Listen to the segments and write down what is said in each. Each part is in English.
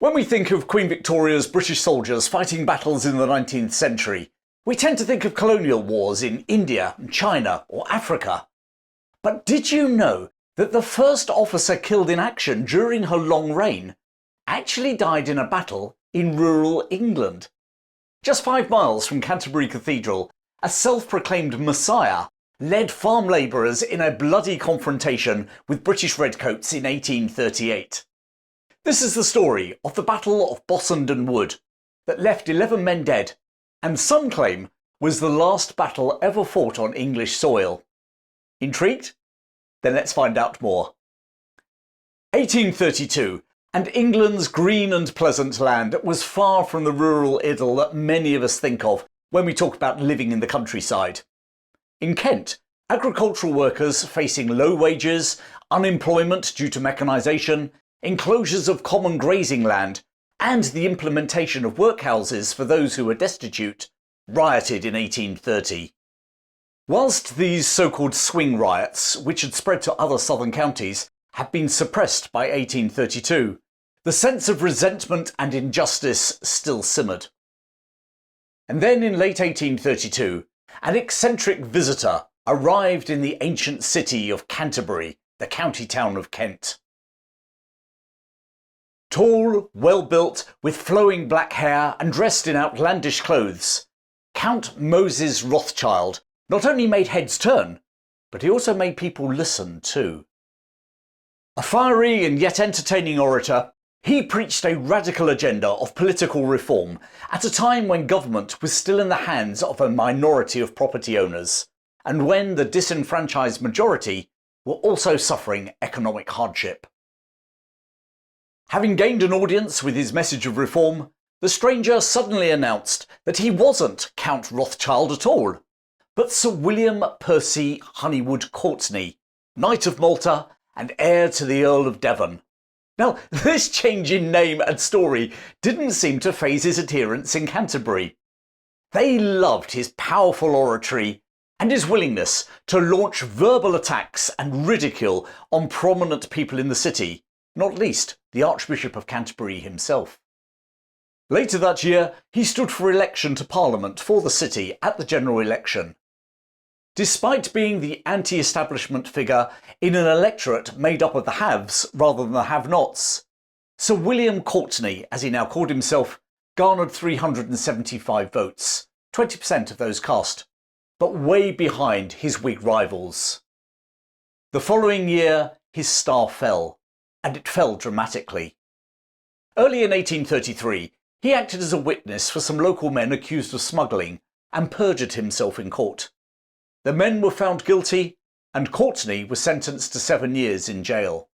When we think of Queen Victoria's British soldiers fighting battles in the 19th century, we tend to think of colonial wars in India, China or Africa. But did you know that the first officer killed in action during her long reign actually died in a battle in rural England? Just 5 miles from Canterbury Cathedral, a self-proclaimed messiah led farm labourers in a bloody confrontation with British redcoats in 1838. This is the story of the Battle of Bossenden Wood that left 11 men dead, and some claim was the last battle ever fought on English soil. Intrigued? Then let's find out more. 1832, and England's green and pleasant land was far from the rural idyll that many of us think of when we talk about living in the countryside. In Kent, agricultural workers facing low wages, unemployment due to mechanisation, enclosures of common grazing land, and the implementation of workhouses for those who were destitute, rioted in 1830. Whilst these so-called Swing Riots, which had spread to other southern counties, had been suppressed by 1832, the sense of resentment and injustice still simmered. And then in late 1832, an eccentric visitor arrived in the ancient city of Canterbury, the county town of Kent. Tall, well-built, with flowing black hair and dressed in outlandish clothes, Count Moses Rothschild not only made heads turn, but he also made people listen too. A fiery and yet entertaining orator, he preached a radical agenda of political reform at a time when government was still in the hands of a minority of property owners, and when the disenfranchised majority were also suffering economic hardship. Having gained an audience with his message of reform, the stranger suddenly announced that he wasn't Count Rothschild at all, but Sir William Percy Honeywood Courtenay, Knight of Malta and heir to the Earl of Devon. Now, this change in name and story didn't seem to faze his adherents in Canterbury. They loved his powerful oratory and his willingness to launch verbal attacks and ridicule on prominent people in the city, not least the Archbishop of Canterbury himself. Later that year, he stood for election to Parliament for the city at the general election. Despite being the anti-establishment figure in an electorate made up of the haves rather than the have-nots, Sir William Courtenay, as he now called himself, garnered 375 votes, 20% of those cast, but way behind his Whig rivals. The following year, his star fell, and it fell dramatically. Early in 1833, he acted as a witness for some local men accused of smuggling and perjured himself in court. The men were found guilty, and Courtenay was sentenced to 7 years in jail.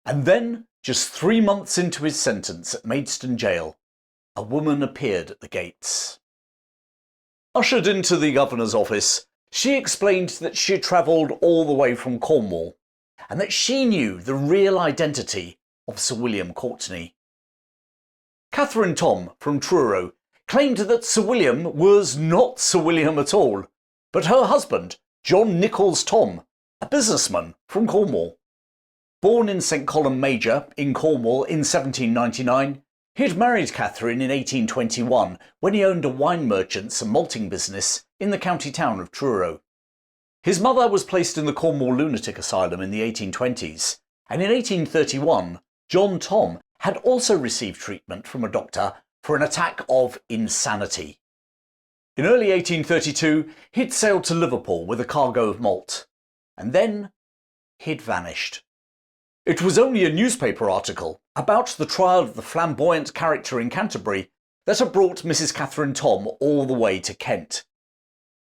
And then, just 3 months into his sentence at Maidstone Jail, a woman appeared at the gates. Ushered into the governor's office, she explained that she had travelled all the way from Cornwall, and that she knew the real identity of Sir William Courtenay. Catherine Thom from Truro claimed that Sir William was not Sir William at all, but her husband, John Nichols Thom, a businessman from Cornwall. Born in St Columb Major in Cornwall in 1799, he had married Catherine in 1821 when he owned a wine merchant's and malting business in the county town of Truro. His mother was placed in the Cornwall Lunatic Asylum in the 1820s, and in 1831 John Thom had also received treatment from a doctor for an attack of insanity. In early 1832 he'd sailed to Liverpool with a cargo of malt, and then he'd vanished. It was only a newspaper article about the trial of the flamboyant character in Canterbury that had brought Mrs. Catherine Thom all the way to Kent.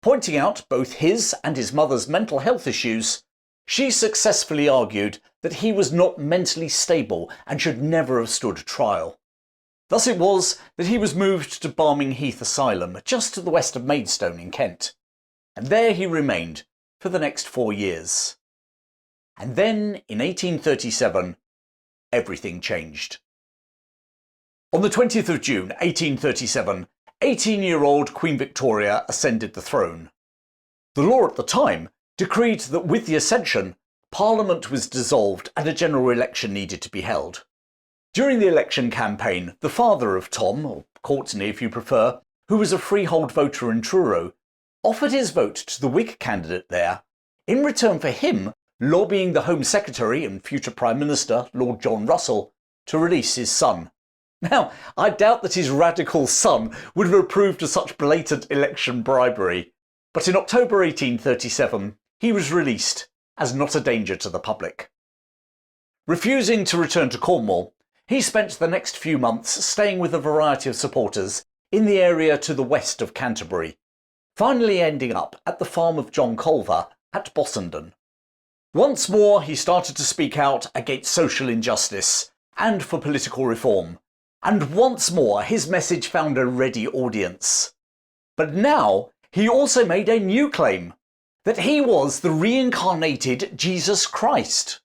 Pointing out both his and his mother's mental health issues, she successfully argued that he was not mentally stable and should never have stood trial. Thus it was that he was moved to Barming Heath Asylum, just to the west of Maidstone in Kent, and there he remained for the next 4 years. And then, in 1837, everything changed. On the 20th of June 1837, 18-year-old Queen Victoria ascended the throne. The law at the time decreed that with the ascension, Parliament was dissolved and a general election needed to be held. During the election campaign, the father of Tom, or Courtenay if you prefer, who was a freehold voter in Truro, offered his vote to the Whig candidate there, in return for him lobbying the Home Secretary and future Prime Minister, Lord John Russell, to release his son. Now, I doubt that his radical son would have approved of such blatant election bribery, but in October 1837 he was released as not a danger to the public. Refusing to return to Cornwall, he spent the next few months staying with a variety of supporters in the area to the west of Canterbury, finally ending up at the farm of John Culver at Bossenden. Once more he started to speak out against social injustice and for political reform, and once more his message found a ready audience. But now he also made a new claim, that he was the reincarnated Jesus Christ.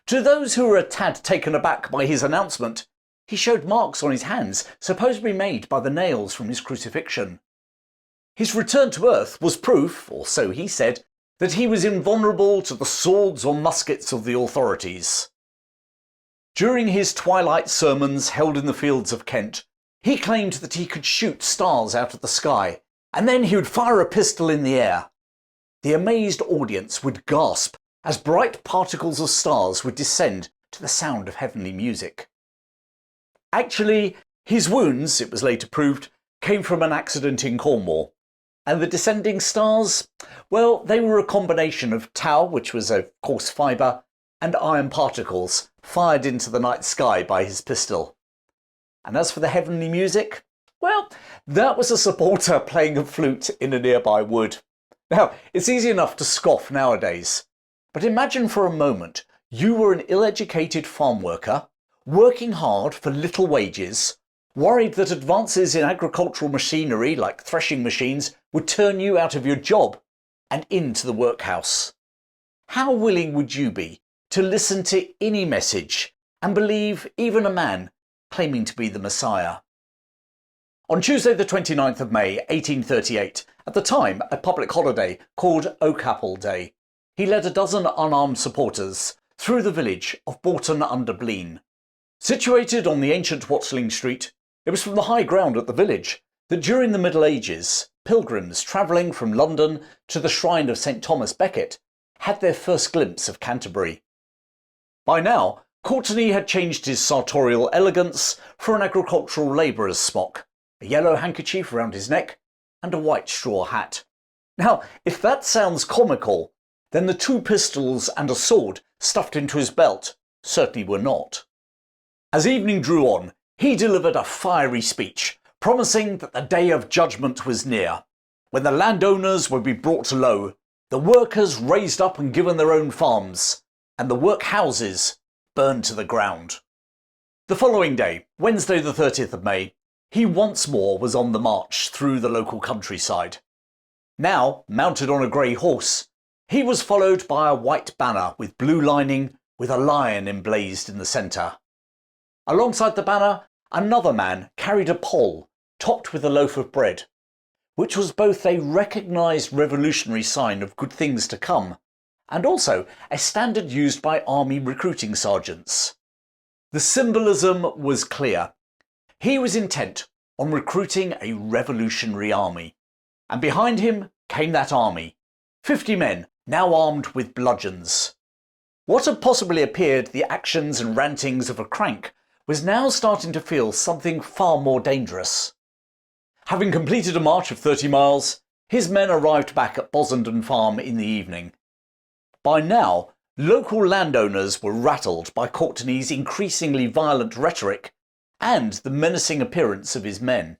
To those who were a tad taken aback by his announcement, he showed marks on his hands supposed to be made by the nails from his crucifixion. His return to earth was proof, or so he said, that he was invulnerable to the swords or muskets of the authorities. During his twilight sermons held in the fields of Kent, he claimed that he could shoot stars out of the sky, and then he would fire a pistol in the air. The amazed audience would gasp as bright particles of stars would descend to the sound of heavenly music. Actually, his wounds, it was later proved, came from an accident in Cornwall, and the descending stars, well, they were a combination of tow, which was a coarse fibre, and iron particles fired into the night sky by his pistol. And as for the heavenly music, well, that was a supporter playing a flute in a nearby wood. Now, it's easy enough to scoff nowadays, but imagine for a moment you were an ill-educated farm worker, working hard for little wages, worried that advances in agricultural machinery like threshing machines would turn you out of your job and into the workhouse. How willing would you be to listen to any message and believe even a man claiming to be the Messiah? On Tuesday the 29th of May 1838, at the time a public holiday called Oakapple Day, he led a dozen unarmed supporters through the village of Bourton-under-Blean. Situated on the ancient Watling Street, it was from the high ground at the village that during the Middle Ages, pilgrims travelling from London to the shrine of St Thomas Becket had their first glimpse of Canterbury. By now, Courtenay had changed his sartorial elegance for an agricultural labourer's smock, a yellow handkerchief round his neck, and a white straw hat. Now, if that sounds comical, then the 2 pistols and a sword stuffed into his belt certainly were not. As evening drew on, he delivered a fiery speech, promising that the day of judgment was near, when the landowners would be brought low, the workers raised up and given their own farms, and the workhouses burned to the ground. The following day, Wednesday the 30th of May, he once more was on the march through the local countryside. Now, mounted on a grey horse, he was followed by a white banner with blue lining with a lion emblazed in the centre. Alongside the banner, another man carried a pole topped with a loaf of bread, which was both a recognised revolutionary sign of good things to come, and also a standard used by army recruiting sergeants. The symbolism was clear. He was intent on recruiting a revolutionary army, and behind him came that army, 50 men now armed with bludgeons. What had possibly appeared the actions and rantings of a crank was now starting to feel something far more dangerous. Having completed a march of 30 miles, his men arrived back at Bossenden Farm in the evening. By now, local landowners were rattled by Courtenay's increasingly violent rhetoric and the menacing appearance of his men.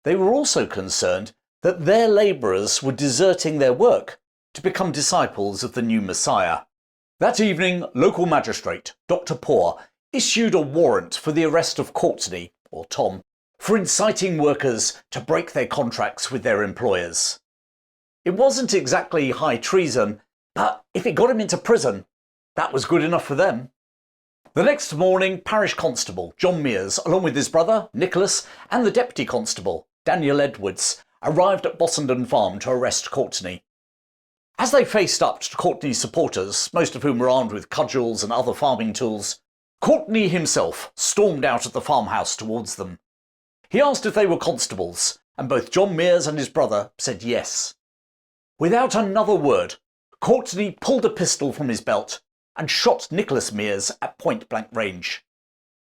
They were also concerned that their labourers were deserting their work to become disciples of the new Messiah. That evening, local magistrate Dr. Poor issued a warrant for the arrest of Courtenay, or Tom, for inciting workers to break their contracts with their employers. It wasn't exactly high treason, but if it got him into prison, that was good enough for them. The next morning, Parish Constable John Mears, along with his brother, Nicholas, and the Deputy Constable, Daniel Edwards, arrived at Bossenden Farm to arrest Courtenay. As they faced up to Courtenay's supporters, most of whom were armed with cudgels and other farming tools, Courtenay himself stormed out of the farmhouse towards them. He asked if they were constables, and both John Mears and his brother said yes. Without another word, Courtenay pulled a pistol from his belt and shot Nicholas Mears at point-blank range.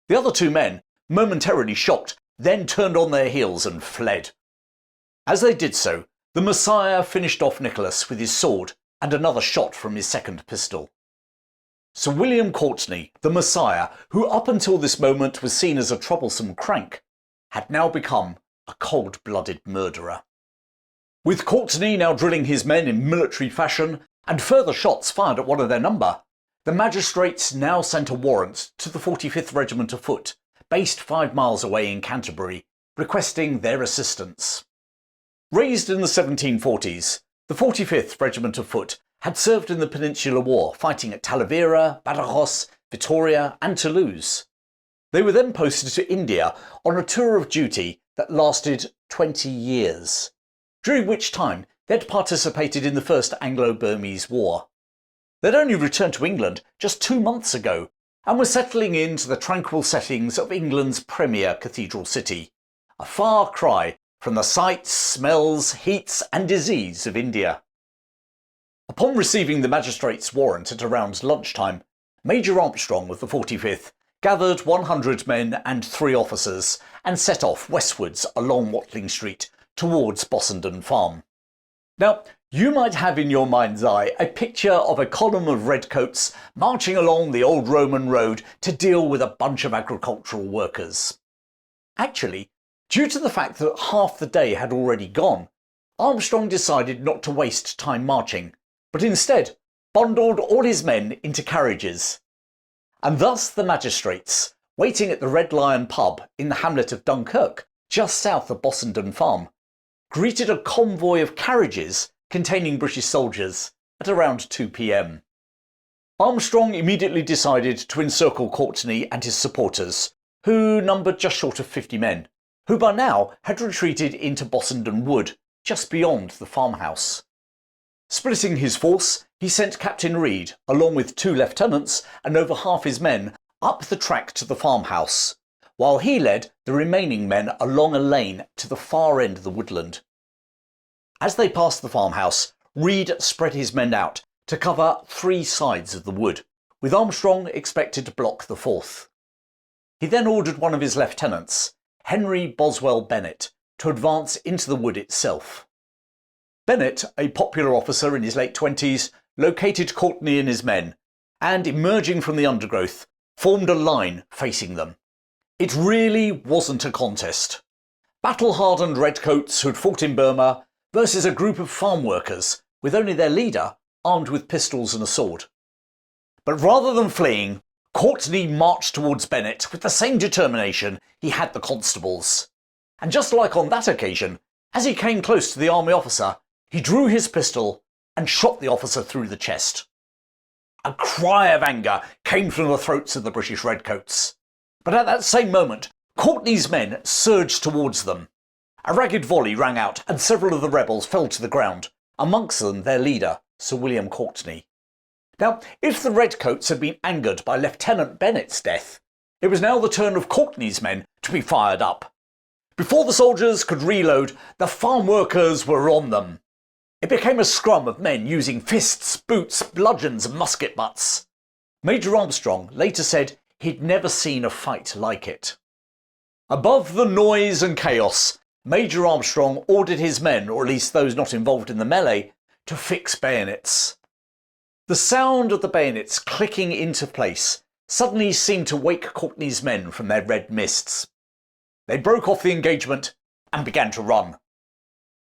The other two men, momentarily shocked, then turned on their heels and fled. As they did so, the Messiah finished off Nicholas with his sword and another shot from his second pistol. Sir William Courtenay, the Messiah, who up until this moment was seen as a troublesome crank, had now become a cold-blooded murderer. With Courtenay now drilling his men in military fashion and further shots fired at one of their number, the magistrates now sent a warrant to the 45th Regiment of Foot, based 5 miles away in Canterbury, requesting their assistance. Raised in the 1740s, the 45th Regiment of Foot had served in the Peninsular War, fighting at Talavera, Badajoz, Victoria and Toulouse. They were then posted to India on a tour of duty that lasted 20 years, during which time they'd participated in the First Anglo-Burmese War. They'd only returned to England just 2 months ago and were settling into the tranquil settings of England's premier cathedral city, a far cry from the sights, smells, heats and disease of India. Upon receiving the magistrate's warrant at around lunchtime, Major Armstrong of the 45th gathered 100 men and 3 officers and set off westwards along Watling Street towards Bossenden Farm. Now, you might have in your mind's eye a picture of a column of redcoats marching along the old Roman road to deal with a bunch of agricultural workers. Actually, due to the fact that half the day had already gone, Armstrong decided not to waste time marching, but instead bundled all his men into carriages. And thus the magistrates, waiting at the Red Lion pub in the hamlet of Dunkirk, just south of Bossenden Farm, greeted a convoy of carriages containing British soldiers at around 2 p.m. Armstrong immediately decided to encircle Courtenay and his supporters, who numbered just short of 50 men, who by now had retreated into Bossenden Wood, just beyond the farmhouse. Splitting his force, he sent Captain Reid, along with 2 lieutenants and over half his men, up the track to the farmhouse, while he led the remaining men along a lane to the far end of the woodland. As they passed the farmhouse, Reid spread his men out to cover 3 sides of the wood, with Armstrong expected to block the 4th. He then ordered one of his lieutenants, Henry Boswell Bennet, to advance into the wood itself. Bennet, a popular officer in his late 20s, located Courtenay and his men, and emerging from the undergrowth, formed a line facing them. It really wasn't a contest. Battle-hardened redcoats who'd fought in Burma versus a group of farm workers, with only their leader armed with pistols and a sword. But rather than fleeing, Courtenay marched towards Bennet with the same determination he had the constables. And just like on that occasion, as he came close to the army officer, he drew his pistol and shot the officer through the chest. A cry of anger came from the throats of the British redcoats. But at that same moment, Courtenay's men surged towards them. A ragged volley rang out and several of the rebels fell to the ground, amongst them their leader, Sir William Courtenay. Now, if the redcoats had been angered by Lieutenant Bennet's death, it was now the turn of Courtenay's men to be fired up. Before the soldiers could reload, the farm workers were on them. It became a scrum of men using fists, boots, bludgeons and musket butts. Major Armstrong later said he'd never seen a fight like it. Above the noise and chaos, Major Armstrong ordered his men, or at least those not involved in the melee, to fix bayonets. The sound of the bayonets clicking into place suddenly seemed to wake Courtenay's men from their red mists. They broke off the engagement and began to run.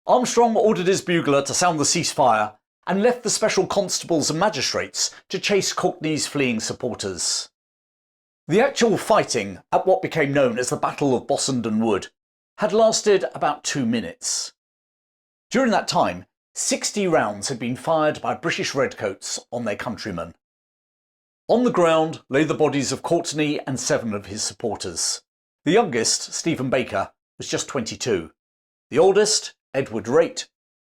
Armstrong ordered his bugler to sound the ceasefire and left the special constables and magistrates to chase Courtenay's fleeing supporters. The actual fighting at what became known as the Battle of Bossenden Wood had lasted about 2 minutes. During that time, 60 rounds had been fired by British redcoats on their countrymen. On the ground lay the bodies of Courtenay and 7 of his supporters. The youngest, Stephen Baker, was just 22. The oldest, Edward Rate,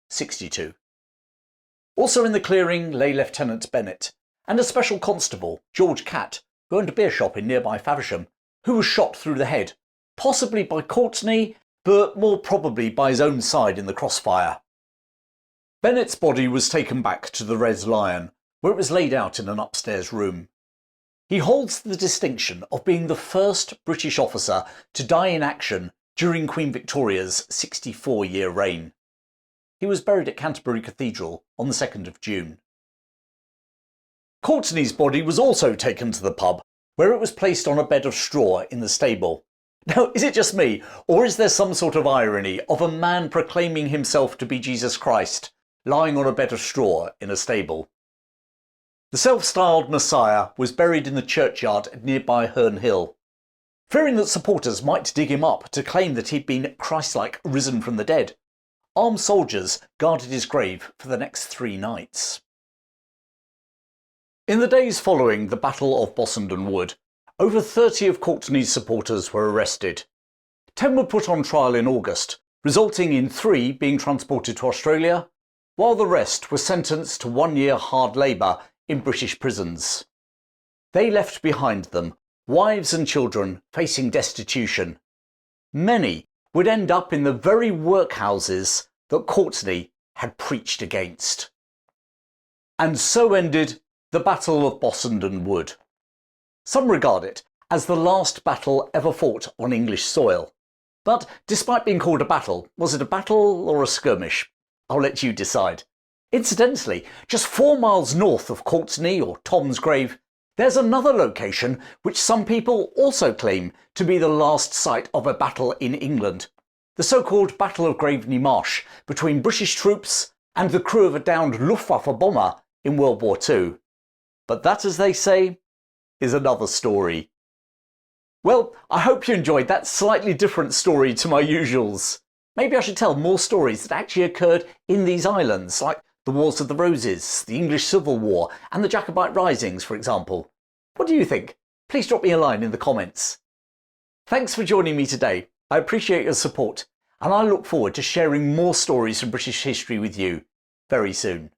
62. Also in the clearing lay Lieutenant Bennet and a special constable, George Catt, who owned a beer shop in nearby Faversham, who was shot through the head, possibly by Courtenay, but more probably by his own side in the crossfire. Bennett's body was taken back to the Red Lion, where it was laid out in an upstairs room. He holds the distinction of being the first British officer to die in action during Queen Victoria's 64-year reign. He was buried at Canterbury Cathedral on the 2nd of June. Courtenay's body was also taken to the pub, where it was placed on a bed of straw in the stable. Now, is it just me, or is there some sort of irony of a man proclaiming himself to be Jesus Christ, lying on a bed of straw in a stable? The self-styled Messiah was buried in the churchyard at nearby Herne Hill. Fearing that supporters might dig him up to claim that he'd been Christ-like risen from the dead, armed soldiers guarded his grave for the next 3 nights. In the days following the Battle of Bossenden Wood, over 30 of Courtenay's supporters were arrested. 10 were put on trial in August, resulting in 3 being transported to Australia, while the rest were sentenced to 1-year hard labour in British prisons. They left behind them wives and children facing destitution. Many would end up in the very workhouses that Courtenay had preached against. And so ended the Battle of Bossenden Wood. Some regard it as the last battle ever fought on English soil. But despite being called a battle, was it a battle or a skirmish? I'll let you decide. Incidentally, just 4 miles north of Courtenay or Tom's grave, there's another location which some people also claim to be the last site of a battle in England. The so-called Battle of Graveney Marsh between British troops and the crew of a downed Luftwaffe bomber in World War II. But that, as they say, is another story. Well, I hope you enjoyed that slightly different story to my usuals. Maybe I should tell more stories that actually occurred in these islands, like the Wars of the Roses, the English Civil War, and the Jacobite Risings, for example. What do you think? Please drop me a line in the comments. Thanks for joining me today. I appreciate your support, and I look forward to sharing more stories from British history with you very soon.